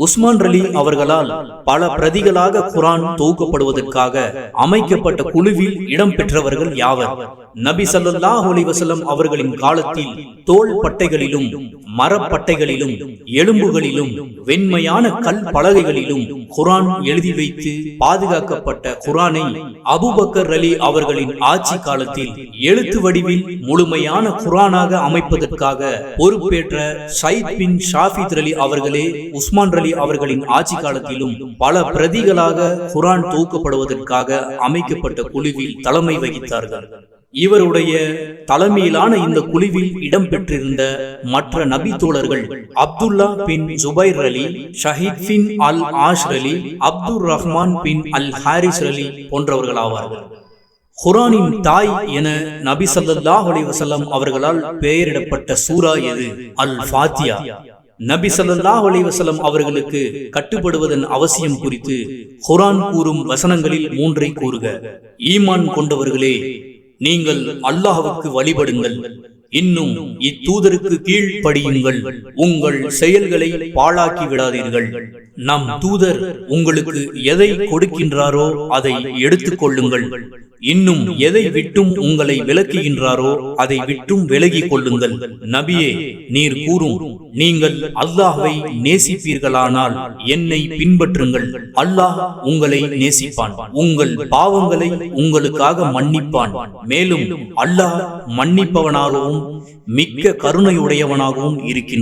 உஸ்மான் ரலி அவர்களால் பல பிரதிகளாக குர்ஆன் தொகுக்கப்படுவதற்காக அமைக்கப்பட்ட குழுவில் இடம்பெற்றவர்கள் யாவர்? நபி ஸல்லல்லாஹு அலைஹி வஸல்லம் அவர்களின் காலத்தில் தோள் பட்டைகளிலும் மரப்பட்டைகளிலும் எலும்புகளிலும் வெண்மையான கல் பலகைகளிலும் குர்ஆன் எழுதி வைத்து பாதுகாக்கப்பட்ட குர்ஆனை அபூபக்கர் ரலி அவர்களின் ஆட்சி காலத்தில் எழுத்து வடிவில் முழுமையான குர்ஆனாக அமைப்பதற்காக பொறுப்பேற்ற ஸைத் பின் ஷாஃபித் ரலி அவர்களே உஸ்மான் ரலி அவர்களின் ஆட்சி காலத்திலும் பல பிரதிகளாக குர்ஆன் தொகுக்கப்படுவதற்காக அமைக்கப்பட்ட குழுவில் தலைமை வகித்தார்கள். இவருடைய தலைமையிலான இந்த குழுவில் இடம்பெற்றிருந்த மற்ற நபி தோழர்கள் அப்துல்லா பின் ஜுபைர் அலி, ஷஹீத் பின் அல் ஆஷ் அலி, அப்துர் ரஹ்மான் பின் அல் ஹாரிஸ் அலி போன்றவர்களாவார்கள். குர்ஆனின் தாய் என நபி ஸல்லல்லாஹு அலைஹி வஸல்லம் அவர்களால் பெயரிடப்பட்ட சூரா எது? அல் ஃபாத்தியா. நபி ஸல்லல்லாஹு அலைஹி வஸல்லம் அவர்களுக்கு கட்டுப்படுவதன் அவசியம் குறித்து குர்ஆன் கூறும் வசனங்களில் 3 கூறுக. ஈமான் கொண்டவர்களே, நீங்கள் அல்லாஹ்வுக்கு வழிபடுங்கள், இன்னும் இத்தூதருக்கு கீழ்ப்படியுங்கள், உங்கள் செயல்களை பாழாக்கி விடாதீர்கள். நம் தூதர் உங்களுக்கு எதை கொடுக்கின்றாரோ அதை எடுத்துக் கொள்ளுங்கள், இன்னும் எதை விட்டும் உங்களை விலக்குகின்றாரோ அதை விட்டும் விலகிக் கொள்ளுங்கள். நபியே, நீர் கூறும், நீங்கள் அல்லாஹ்வை நேசிப்பீர்களானால் என்னை பின்பற்றுங்கள், அல்லாஹ் உங்களை நேசிப்பான், உங்கள் பாவங்களை உங்களுக்காக மன்னிப்பான், மேலும் அல்லாஹ் மன்னிப்பவனாகவும் மிக்க கருணையுடையவனாகவும் இருக்கின்றான்.